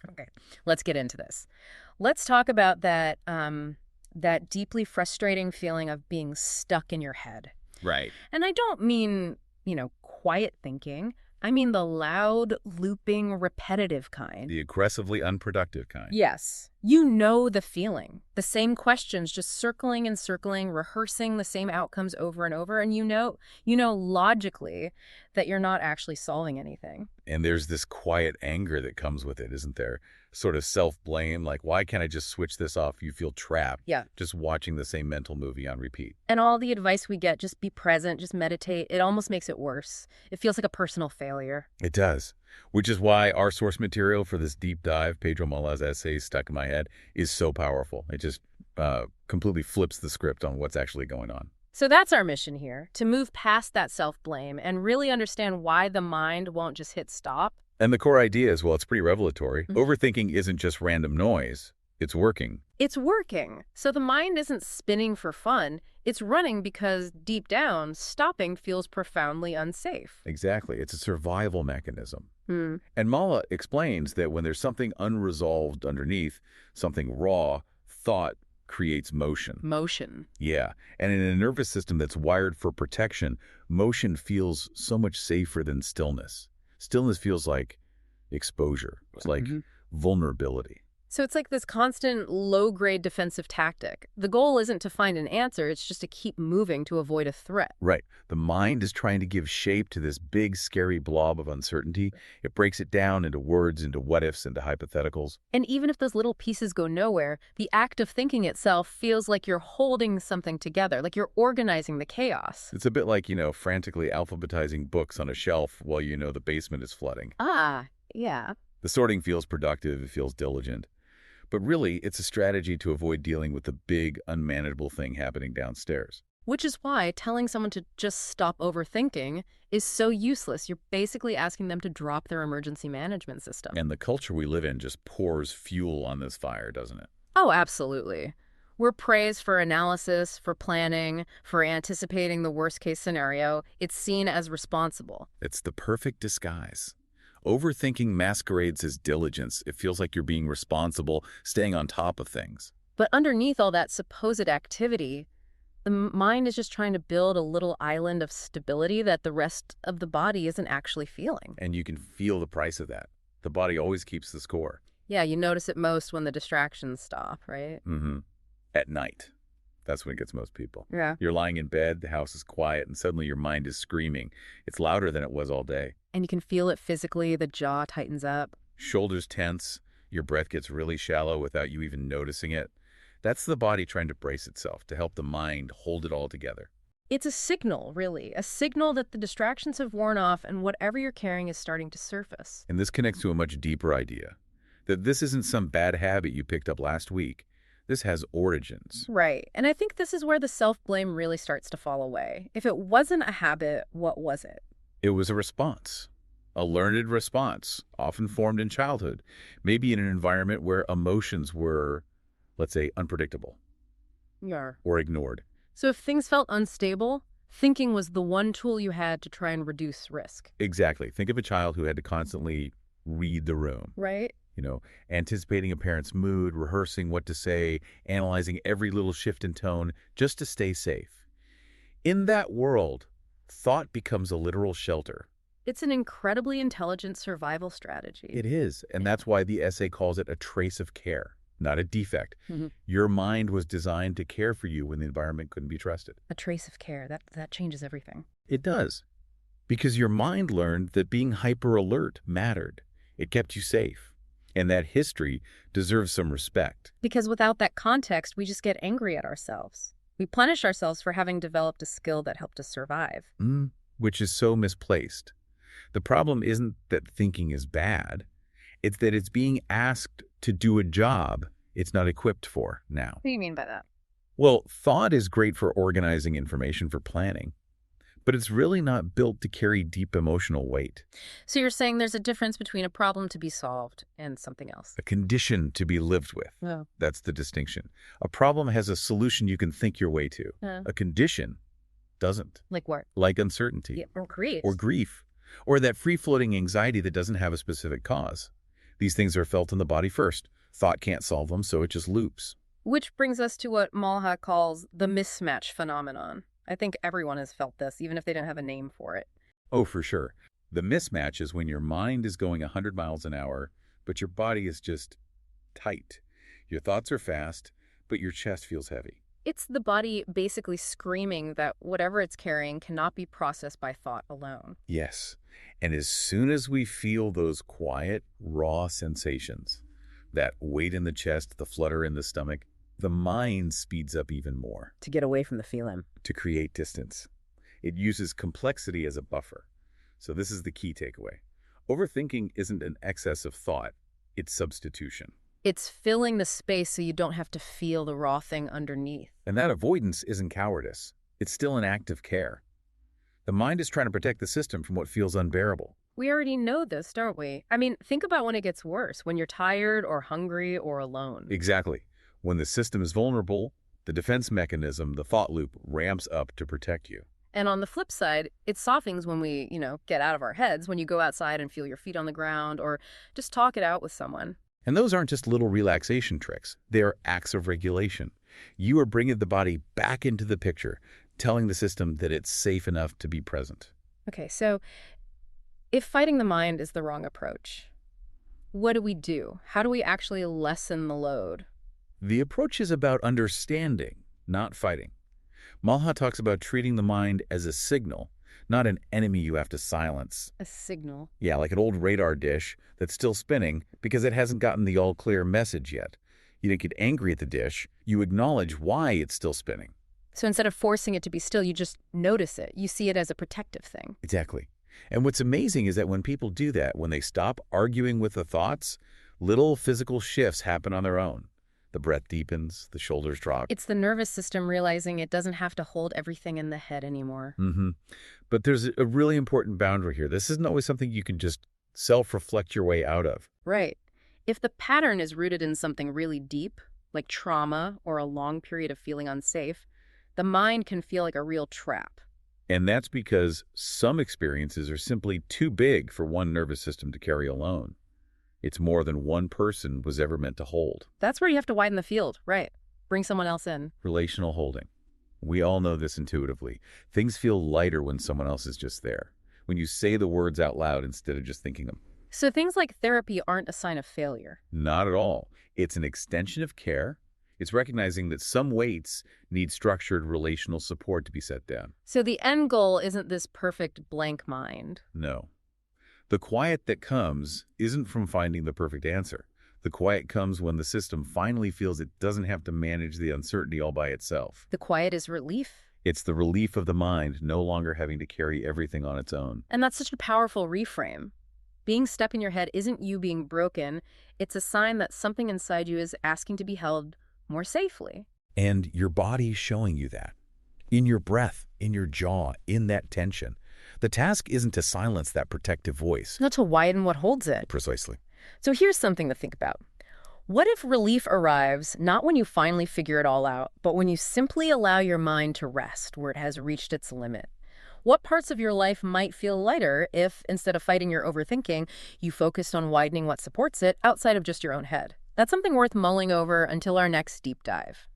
Okay, let's get into this. Let's talk about that deeply frustrating feeling of being stuck in your head. Right. And I don't mean, quiet thinking. I mean the loud, looping, repetitive kind. The aggressively unproductive kind. Yes. You know the feeling. The same questions just circling and circling, rehearsing the same outcomes over and over, and you know logically that you're not actually solving anything. And there's this quiet anger that comes with it, isn't there? Sort of self-blame, like, why can't I just switch this off? You feel trapped Yeah. just watching the same mental movie on repeat. And all the advice we get, just be present, just meditate, it almost makes it worse. It feels like a personal failure. It does. Which is why our source material for this deep dive, Pedro Mala's essays Stuck in My Head, is so powerful. It just completely flips the script on what's actually going on. So that's our mission here, to move past that self-blame and really understand why the mind won't just hit stop. And the core idea is, well, it's pretty revelatory. Mhm. Overthinking isn't just random noise. It's working. It's working. So the mind isn't spinning for fun. It's running because deep down, stopping feels profoundly unsafe. Exactly. It's a survival mechanism. Hmm. And Mala explains that when there's something unresolved underneath, something raw, thought creates motion. Motion. Yeah. And in a nervous system that's wired for protection, motion feels so much safer than stillness. Stillness feels like exposure. It's like Mhm. vulnerability. So it's like this constant low-grade defensive tactic. The goal isn't to find an answer, it's just to keep moving to avoid a threat. Right. The mind is trying to give shape to this big, scary blob of uncertainty. It breaks it down into words, into what-ifs, into hypotheticals. And even if those little pieces go nowhere, the act of thinking itself feels like you're holding something together, like you're organizing the chaos. It's a bit like, frantically alphabetizing books on a shelf while the basement is flooding. Ah, yeah. The sorting feels productive, it feels diligent. But really, it's a strategy to avoid dealing with the big, unmanageable thing happening downstairs. Which is why telling someone to just stop overthinking is so useless. You're basically asking them to drop their emergency management system. And the culture we live in just pours fuel on this fire, doesn't it? Oh, absolutely. We're praised for analysis, for planning, for anticipating the worst-case scenario. It's seen as responsible. It's the perfect disguise. Overthinking masquerades as diligence. It feels like you're being responsible, staying on top of things. But underneath all that supposed activity, the mind is just trying to build a little island of stability that the rest of the body isn't actually feeling. And you can feel the price of that. The body always keeps the score. Yeah, you notice it most when the distractions stop, right? Mm-hmm. At night. That's when it gets most people. Yeah. You're lying in bed, the house is quiet, and suddenly your mind is screaming. It's louder than it was all day. And you can feel it physically, the jaw tightens up. Shoulders tense, your breath gets really shallow without you even noticing it. That's the body trying to brace itself, to help the mind hold it all together. It's a signal, really, a signal that the distractions have worn off and whatever you're carrying is starting to surface. And this connects to a much deeper idea, that this isn't some bad habit you picked up last week. This has origins. Right. And I think this is where the self-blame really starts to fall away. If it wasn't a habit, what was it? It was a response, a learned response, often formed in childhood, maybe in an environment where emotions were, let's say, unpredictable Yeah. or ignored. So if things felt unstable, thinking was the one tool you had to try and reduce risk. Exactly. Think of a child who had to constantly read the room, Right? anticipating a parent's mood, rehearsing what to say, analyzing every little shift in tone just to stay safe. In that world, thought becomes a literal shelter. It's an incredibly intelligent survival strategy. It is, and that's why the essay calls it a trace of care, not a defect. Mhm. Your mind was designed to care for you when the environment couldn't be trusted. A trace of care. That changes everything. It does, because your mind learned that being hyper alert mattered. It kept you safe, and that history deserves some respect. Because without that context, we just get angry at ourselves. We punish ourselves for having developed a skill that helped us survive. Which is so misplaced. The problem isn't that thinking is bad. It's that it's being asked to do a job it's not equipped for now. What do you mean by that? Well, thought is great for organizing information, for planning, but it's really not built to carry deep emotional weight. So you're saying there's a difference between a problem to be solved and something else. A condition to be lived with. Oh. That's the distinction. A problem has a solution you can think your way to. A condition doesn't. Like what? Like uncertainty. Yeah, or grief. Or grief. Or that free-floating anxiety that doesn't have a specific cause. These things are felt in the body first. Thought can't solve them, so it just loops. Which brings us to what Malha calls the mismatch phenomenon. I think everyone has felt this, even if they didn't have a name for it. Oh, for sure. The mismatch is when your mind is going 100 miles an hour, but your body is just tight. Your thoughts are fast, but your chest feels heavy. It's the body basically screaming that whatever it's carrying cannot be processed by thought alone. Yes. And as soon as we feel those quiet, raw sensations, that weight in the chest, the flutter in the stomach, the mind speeds up even more To get away from the feeling. to create distance. It uses complexity as a buffer. So this is the key takeaway. Overthinking isn't an excess of thought, it's substitution. It's filling the space so you don't have to feel the raw thing underneath. And that avoidance isn't cowardice. It's still an act of care. The mind is trying to protect the system from what feels unbearable. We already know this, don't we? I mean, think about when it gets worse, when you're tired or hungry or alone. Exactly. When the system is vulnerable, the defense mechanism, the thought loop, ramps up to protect you. And on the flip side, it softens when we, get out of our heads, when you go outside and feel your feet on the ground or just talk it out with someone. And those aren't just little relaxation tricks. They are acts of regulation. You are bringing the body back into the picture, telling the system that it's safe enough to be present. Okay, so if fighting the mind is the wrong approach, what do we do? How do we actually lessen the load? The approach is about understanding, not fighting. Malha talks about treating the mind as a signal, not an enemy you have to silence. A signal. Yeah, like an old radar dish that's still spinning because it hasn't gotten the all-clear message yet. You don't get angry at the dish. You acknowledge why it's still spinning. So instead of forcing it to be still, you just notice it. You see it as a protective thing. Exactly. And what's amazing is that when people do that, when they stop arguing with the thoughts, little physical shifts happen on their own. The breath deepens, the shoulders drop. It's the nervous system realizing it doesn't have to hold everything in the head anymore. But there's a really important boundary here. This isn't always something you can just self-reflect your way out of. Right. If the pattern is rooted in something really deep, like trauma or a long period of feeling unsafe, the mind can feel like a real trap. And that's because some experiences are simply too big for one nervous system to carry alone. It's more than one person was ever meant to hold. That's where you have to widen the field, right? Bring someone else in. Relational holding. We all know this intuitively. Things feel lighter when someone else is just there, when you say the words out loud instead of just thinking them. So things like therapy aren't a sign of failure. Not at all. It's an extension of care. It's recognizing that some weights need structured relational support to be set down. So the end goal isn't this perfect blank mind. No. The quiet that comes isn't from finding the perfect answer. The quiet comes when the system finally feels it doesn't have to manage the uncertainty all by itself. The quiet is relief. It's the relief of the mind no longer having to carry everything on its own. And that's such a powerful reframe. Being stuck in your head isn't you being broken. It's a sign that something inside you is asking to be held more safely. And your body's showing you that. In your breath, in your jaw, in that tension. The task isn't to silence that protective voice. Not to widen what holds it. Precisely. So here's something to think about. What if relief arrives not when you finally figure it all out, but when you simply allow your mind to rest where it has reached its limit? What parts of your life might feel lighter if, instead of fighting your overthinking, you focused on widening what supports it outside of just your own head? That's something worth mulling over until our next deep dive.